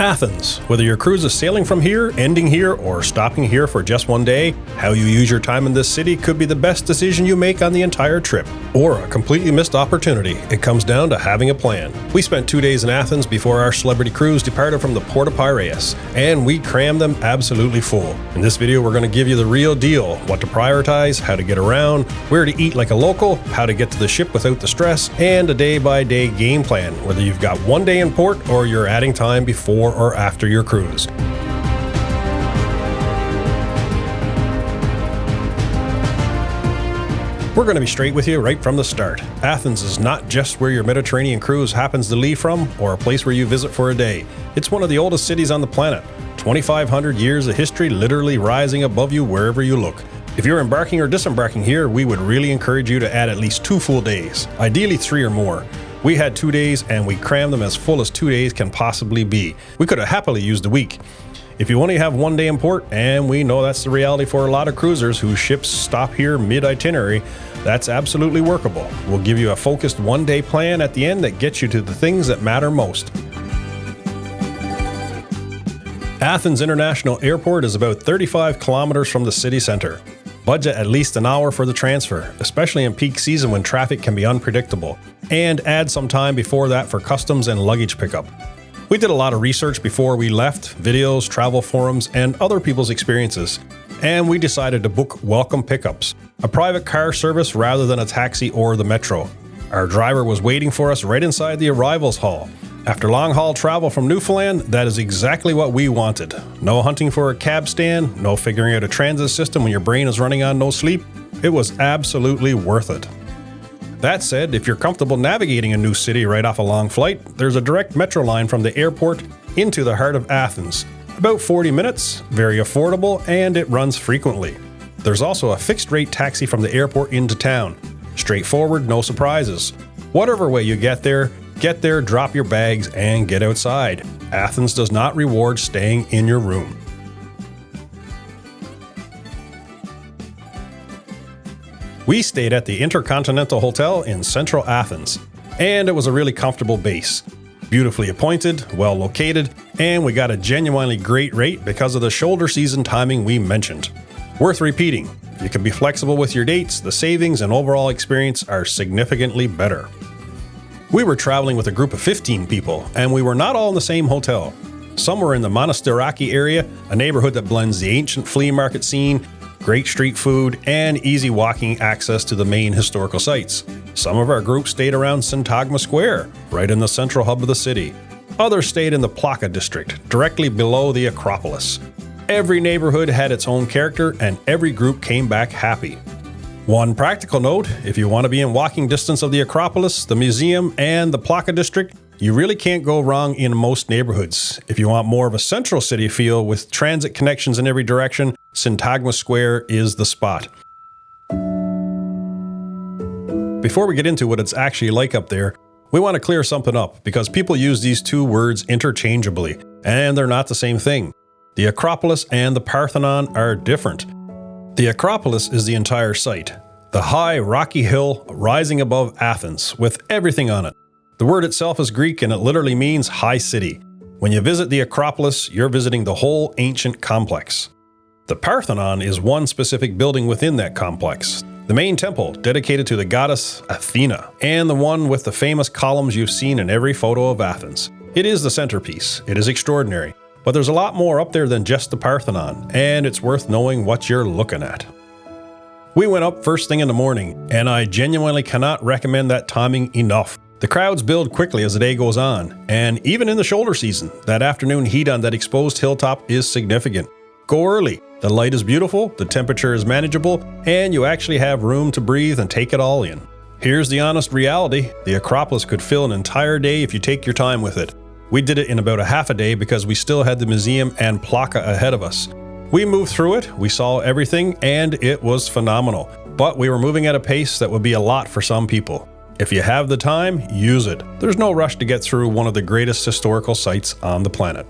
Athens. Whether your cruise is sailing from here, ending here, or stopping here for just one day, how you use your time in this city could be the best decision you make on the entire trip, or a completely missed opportunity. It comes down to having a plan. We spent 2 days in Athens before our celebrity cruise departed from the port of Piraeus, and we crammed them absolutely full. In this video, we're going to give you the real deal, what to prioritize, how to get around, where to eat like a local, how to get to the ship without the stress, and a day-by-day game plan, whether you've got 1 day in port or you're adding time before or after your cruise. We're going to be straight with you right from the start. Athens is not just where your Mediterranean cruise happens to leave from or a place where you visit for a day. It's one of the oldest cities on the planet. 2,500 years of history literally rising above you wherever you look. If you're embarking or disembarking here, we would really encourage you to add at least 2 full days, ideally 3 or more. We had 2 days and we crammed them as full as 2 days can possibly be. We could have happily used a week. If you only have 1 day in port, and we know that's the reality for a lot of cruisers whose ships stop here mid-itinerary, that's absolutely workable. We'll give you a focused 1 day plan at the end that gets you to the things that matter most. Athens International Airport is about 35 kilometers from the city center. Budget at least an hour for the transfer, especially in peak season when traffic can be unpredictable, and add some time before that for customs and luggage pickup. We did a lot of research before we left, videos, travel forums, and other people's experiences, and we decided to book welcome pickups, a private car service rather than a taxi or the metro. Our driver was waiting for us right inside the arrivals hall. After long-haul travel from Newfoundland, that is exactly what we wanted. No hunting for a cab stand, no figuring out a transit system when your brain is running on no sleep. It was absolutely worth it. That said, if you're comfortable navigating a new city right off a long flight, there's a direct metro line from the airport into the heart of Athens. About 40 minutes, very affordable, and it runs frequently. There's also a fixed-rate taxi from the airport into town. Straightforward, no surprises. Whatever way you get there, drop your bags, and get outside. Athens does not reward staying in your room. We stayed at the Intercontinental Hotel in central Athens, and it was a really comfortable base. Beautifully appointed, well located, and we got a genuinely great rate because of the shoulder season timing we mentioned. Worth repeating. You can be flexible with your dates, the savings and overall experience are significantly better. We were traveling with a group of 15 people, and we were not all in the same hotel. Some were in the Monastiraki area, a neighborhood that blends the ancient flea market scene, great street food, and easy walking access to the main historical sites. Some of our group stayed around Syntagma Square, right in the central hub of the city. Others stayed in the Plaka District, directly below the Acropolis. Every neighborhood had its own character, and every group came back happy. One practical note, if you want to be in walking distance of the Acropolis, the museum, and the Plaka District, you really can't go wrong in most neighborhoods. If you want more of a central city feel with transit connections in every direction, Syntagma Square is the spot. Before we get into what it's actually like up there, we want to clear something up because people use these 2 words interchangeably, and they're not the same thing. The Acropolis and the Parthenon are different. The Acropolis is the entire site, the high, rocky hill rising above Athens, with everything on it. The word itself is Greek and it literally means high city. When you visit the Acropolis, you're visiting the whole ancient complex. The Parthenon is one specific building within that complex, the main temple dedicated to the goddess Athena, and the one with the famous columns you've seen in every photo of Athens. It is the centerpiece. It is extraordinary. But there's a lot more up there than just the Parthenon, and it's worth knowing what you're looking at. We went up first thing in the morning, and I genuinely cannot recommend that timing enough. The crowds build quickly as the day goes on, and even in the shoulder season, that afternoon heat on that exposed hilltop is significant. Go early. The light is beautiful, the temperature is manageable, and you actually have room to breathe and take it all in. Here's the honest reality. The Acropolis could fill an entire day if you take your time with it. We did it in about a half a day because we still had the museum and Plaka ahead of us. We moved through it, we saw everything, and it was phenomenal. But we were moving at a pace that would be a lot for some people. If you have the time, use it. There's no rush to get through one of the greatest historical sites on the planet.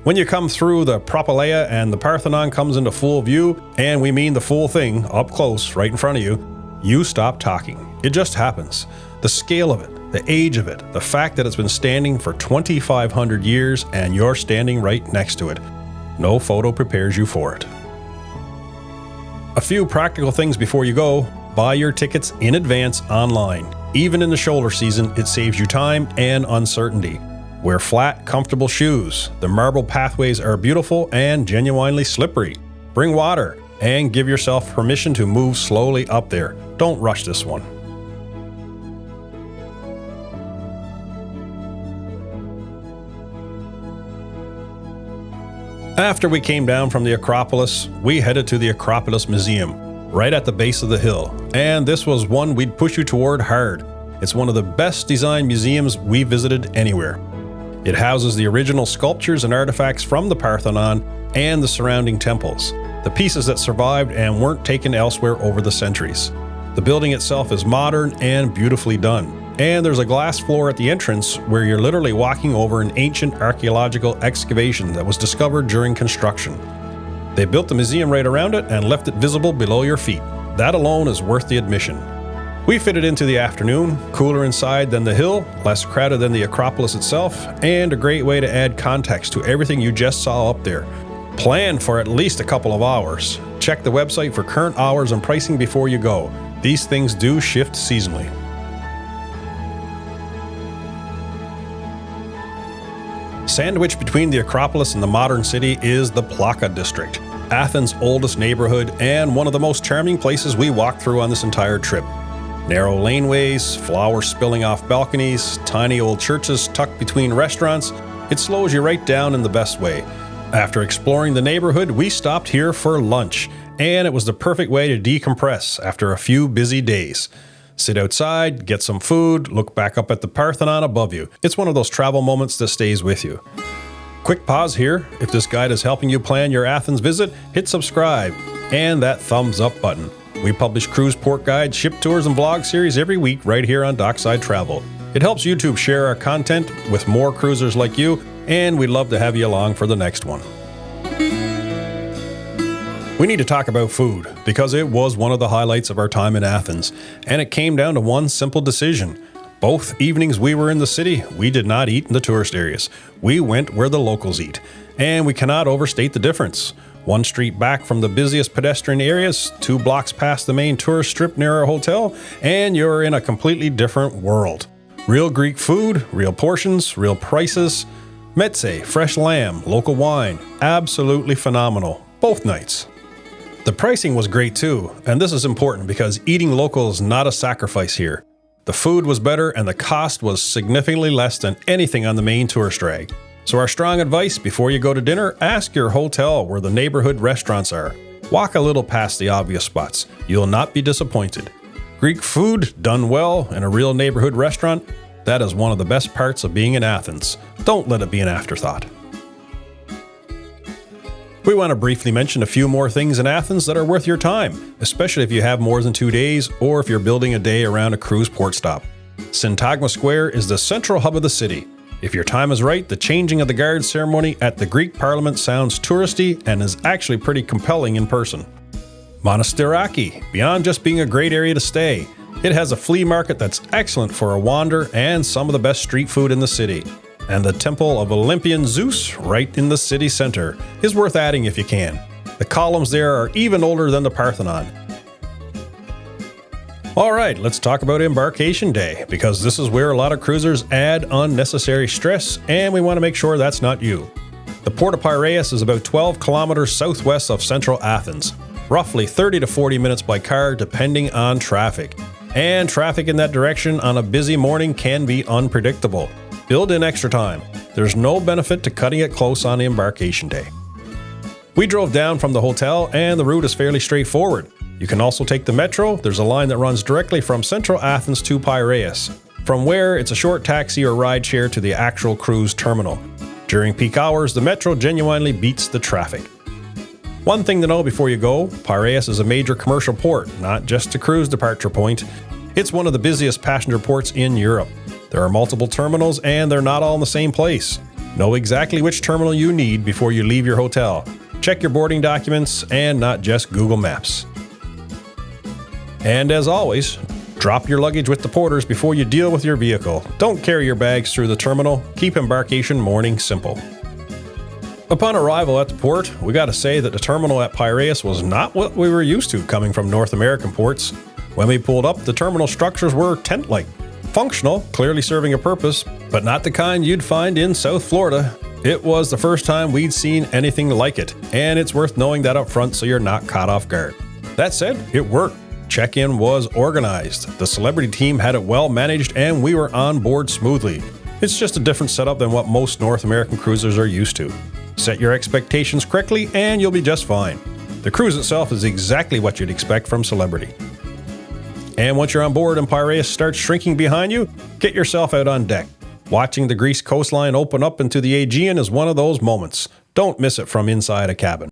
When you come through the Propylaea and the Parthenon comes into full view, and we mean the full thing, up close, right in front of you, you stop talking. It just happens. The scale of it, the age of it, the fact that it's been standing for 2,500 years and you're standing right next to it. No photo prepares you for it. A few practical things before you go. Buy your tickets in advance online. Even in the shoulder season, it saves you time and uncertainty. Wear flat, comfortable shoes. The marble pathways are beautiful and genuinely slippery. Bring water and give yourself permission to move slowly up there. Don't rush this one. After we came down from the Acropolis, we headed to the Acropolis Museum, right at the base of the hill, and this was one we'd push you toward hard. It's one of the best designed museums we visited anywhere. It houses the original sculptures and artifacts from the Parthenon and the surrounding temples, the pieces that survived and weren't taken elsewhere over the centuries. The building itself is modern and beautifully done, and there's a glass floor at the entrance where you're literally walking over an ancient archaeological excavation that was discovered during construction. They built the museum right around it and left it visible below your feet. That alone is worth the admission. We fitted into the afternoon, cooler inside than the hill, less crowded than the Acropolis itself, and a great way to add context to everything you just saw up there. Plan for at least a couple of hours. Check the website for current hours and pricing before you go. These things do shift seasonally. Sandwiched between the Acropolis and the modern city is the Plaka District, Athens' oldest neighborhood and one of the most charming places we walked through on this entire trip. Narrow laneways, flowers spilling off balconies, tiny old churches tucked between restaurants, it slows you right down in the best way. After exploring the neighborhood, we stopped here for lunch, and it was the perfect way to decompress after a few busy days. Sit outside, get some food, look back up at the Parthenon above you. It's one of those travel moments that stays with you. Quick pause here. If this guide is helping you plan your Athens visit, hit subscribe and that thumbs up button. We publish cruise port guides, ship tours, and vlog series every week right here on Dockside Travel. It helps YouTube share our content with more cruisers like you, and we'd love to have you along for the next one. We need to talk about food, because it was one of the highlights of our time in Athens, and it came down to one simple decision. Both evenings we were in the city, we did not eat in the tourist areas. We went where the locals eat, and we cannot overstate the difference. One street back from the busiest pedestrian areas, 2 blocks past the main tourist strip near our hotel, and you're in a completely different world. Real Greek food, real portions, real prices. Metse, fresh lamb, local wine, absolutely phenomenal, both nights. The pricing was great too, and this is important because eating local is not a sacrifice here. The food was better and the cost was significantly less than anything on the main tourist drag. So our strong advice before you go to dinner, ask your hotel where the neighborhood restaurants are. Walk a little past the obvious spots. You'll not be disappointed. Greek food done well in a real neighborhood restaurant, that is one of the best parts of being in Athens. Don't let it be an afterthought. We want to briefly mention a few more things in Athens that are worth your time, especially if you have more than 2 days or if you're building a day around a cruise port stop. Syntagma Square is the central hub of the city. If your time is right, the changing of the guard ceremony at the Greek Parliament sounds touristy and is actually pretty compelling in person. Monastiraki, beyond just being a great area to stay, it has a flea market that's excellent for a wander and some of the best street food in the city. And the Temple of Olympian Zeus, right in the city center, is worth adding if you can. The columns there are even older than the Parthenon. Alright, let's talk about embarkation day, because this is where a lot of cruisers add unnecessary stress, and we want to make sure that's not you. The port of Piraeus is about 12 kilometers southwest of central Athens, roughly 30 to 40 minutes by car depending on traffic. And traffic in that direction on a busy morning can be unpredictable. Build in extra time. There's no benefit to cutting it close on embarkation day. We drove down from the hotel and the route is fairly straightforward. You can also take the metro. There's a line that runs directly from central Athens to Piraeus, from where it's a short taxi or ride share to the actual cruise terminal. During peak hours, the metro genuinely beats the traffic. One thing to know before you go, Piraeus is a major commercial port, not just a cruise departure point. It's one of the busiest passenger ports in Europe. There are multiple terminals and they're not all in the same place. Know exactly which terminal you need before you leave your hotel. Check your boarding documents and not just Google Maps. And as always, Drop your luggage with the porters before you deal with your vehicle. Don't carry your bags through the terminal. Keep embarkation morning simple. Upon arrival at the port, we gotta say that the terminal at Piraeus was not what we were used to coming from North American ports. When we pulled up, the terminal structures were tent-like. Functional, clearly serving a purpose, but not the kind you'd find in South Florida. It was the first time we'd seen anything like it, and it's worth knowing that up front so you're not caught off guard. That said, it worked. Check-in was organized, the celebrity team had it well managed, and we were on board smoothly. It's just a different setup than what most North American cruisers are used to. Set your expectations correctly and you'll be just fine. The cruise itself is exactly what you'd expect from celebrity. And once you're on board and Piraeus starts shrinking behind you, get yourself out on deck. Watching the Greece coastline open up into the Aegean is one of those moments. Don't miss it from inside a cabin.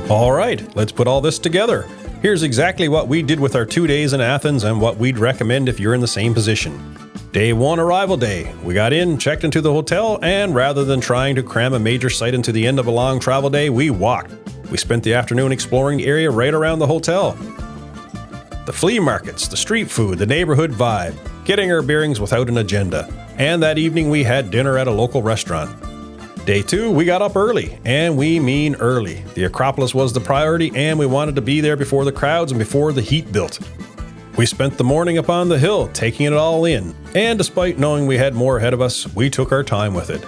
Alright, let's put all this together. Here's exactly what we did with our 2 days in Athens and what we'd recommend if you're in the same position. Day 1 arrival day. We got in, checked into the hotel, and rather than trying to cram a major site into the end of a long travel day, we walked. We spent the afternoon exploring the area right around the hotel. The flea markets, the street food, the neighborhood vibe, getting our bearings without an agenda. And that evening we had dinner at a local restaurant. Day 2, we got up early, and we mean early. The Acropolis was the priority, and we wanted to be there before the crowds and before the heat built. We spent the morning up on the hill, taking it all in, and despite knowing we had more ahead of us, we took our time with it.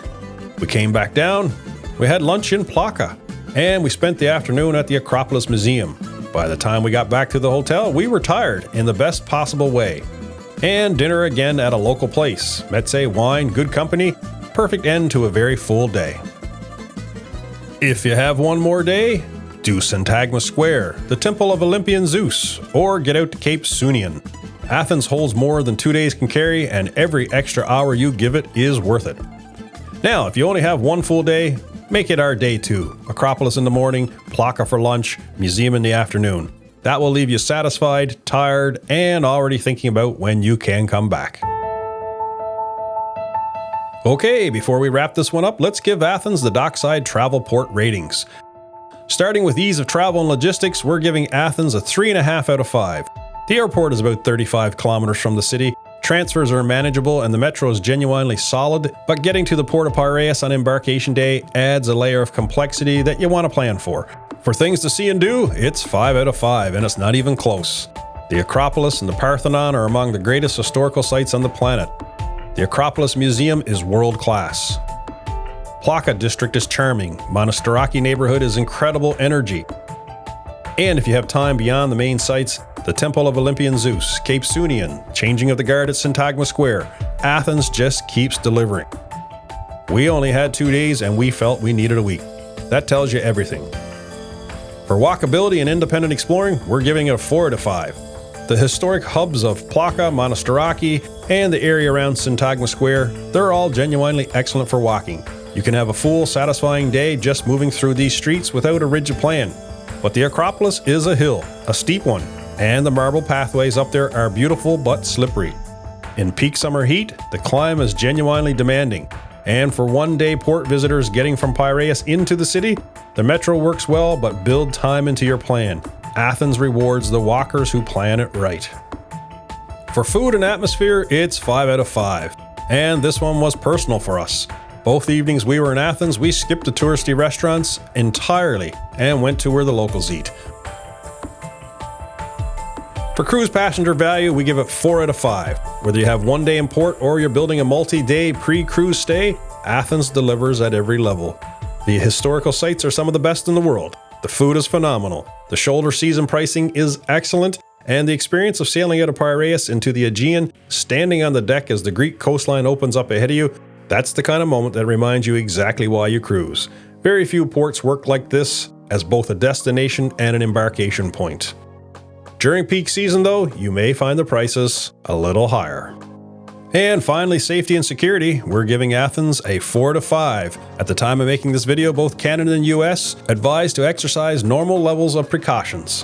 We came back down, we had lunch in Plaka, and we spent the afternoon at the Acropolis Museum. By the time we got back to the hotel, we were tired in the best possible way. And dinner again at a local place. Mezze, wine, good company, perfect end to a very full day. If you have one more day, do Syntagma Square, the Temple of Olympian Zeus, or get out to Cape Sunion. Athens holds more than 2 days can carry, and every extra hour you give it is worth it. Now, if you only have one full day, make it our day 2. Acropolis in the morning, Plaka for lunch, museum in the afternoon. That will leave you satisfied, tired, and already thinking about when you can come back. Okay, before we wrap this one up, let's give Athens the Dockside Travel Port ratings. Starting with ease of travel and logistics, we're giving Athens a 3.5 out of 5. The airport is about 35 kilometers from the city, transfers are manageable, and the metro is genuinely solid, but getting to the port of Piraeus on embarkation day adds a layer of complexity that you want to plan for. For things to see and do, it's 5 out of 5, and it's not even close. The Acropolis and the Parthenon are among the greatest historical sites on the planet. The Acropolis Museum is world-class. Plaka District is charming, Monastiraki neighborhood is incredible energy. And if you have time beyond the main sites, the Temple of Olympian Zeus, Cape Sunion, changing of the guard at Syntagma Square, Athens just keeps delivering. We only had 2 days and we felt we needed a week. That tells you everything. For walkability and independent exploring, we're giving it a 4 out of 5. The historic hubs of Plaka, Monastiraki, and the area around Syntagma Square, they're all genuinely excellent for walking. You can have a full, satisfying day just moving through these streets without a rigid plan. But the Acropolis is a hill, a steep one, and the marble pathways up there are beautiful but slippery. In peak summer heat, the climb is genuinely demanding. And for one-day port visitors getting from Piraeus into the city, the metro works well, but build time into your plan. Athens rewards the walkers who plan it right. For food and atmosphere, it's 5 out of 5. And this one was personal for us. Both evenings we were in Athens, we skipped the touristy restaurants entirely and went to where the locals eat. For cruise passenger value, we give it 4 out of 5. Whether you have 1 day in port or you're building a multi-day pre-cruise stay, Athens delivers at every level. The historical sites are some of the best in the world. The food is phenomenal. The shoulder season pricing is excellent. And the experience of sailing out of Piraeus into the Aegean, standing on the deck as the Greek coastline opens up ahead of you, that's the kind of moment that reminds you exactly why you cruise. Very few ports work like this as both a destination and an embarkation point. During peak season though, you may find the prices a little higher. And finally, safety and security, we're giving Athens a 4 out of 5. At the time of making this video, both Canada and US advised to exercise normal levels of precautions.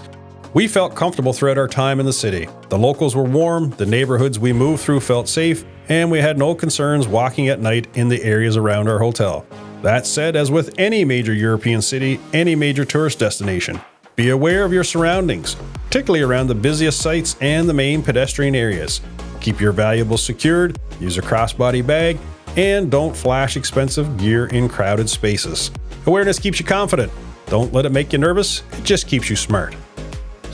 We felt comfortable throughout our time in the city. The locals were warm, the neighborhoods we moved through felt safe, and we had no concerns walking at night in the areas around our hotel. That said, as with any major European city, any major tourist destination, be aware of your surroundings. particularly around the busiest sites and the main pedestrian areas. Keep your valuables secured, use a crossbody bag, and don't flash expensive gear in crowded spaces. Awareness keeps you confident. Don't let it make you nervous, it just keeps you smart.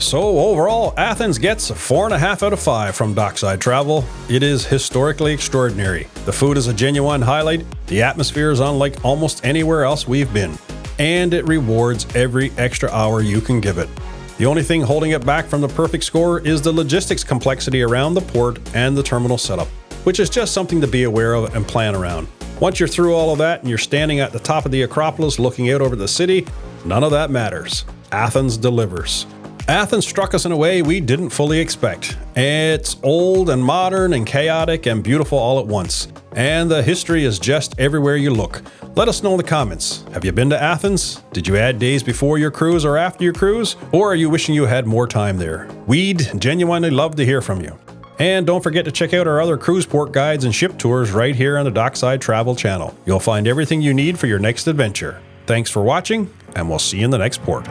So overall, Athens gets a 4.5 out of 5 from Dockside Travel. It is historically extraordinary. The food is a genuine highlight, the atmosphere is unlike almost anywhere else we've been, and it rewards every extra hour you can give it. The only thing holding it back from the perfect score is the logistics complexity around the port and the terminal setup, which is just something to be aware of and plan around. Once you're through all of that and you're standing at the top of the Acropolis looking out over the city, none of that matters. Athens delivers. Athens struck us in a way we didn't fully expect. It's old and modern and chaotic and beautiful all at once. And the history is just everywhere you look. Let us know in the comments. Have you been to Athens? Did you add days before your cruise or after your cruise? Or are you wishing you had more time there? We'd genuinely love to hear from you. And don't forget to check out our other cruise port guides and ship tours right here on the Dockside Travel channel. You'll find everything you need for your next adventure. Thanks for watching, and we'll see you in the next port.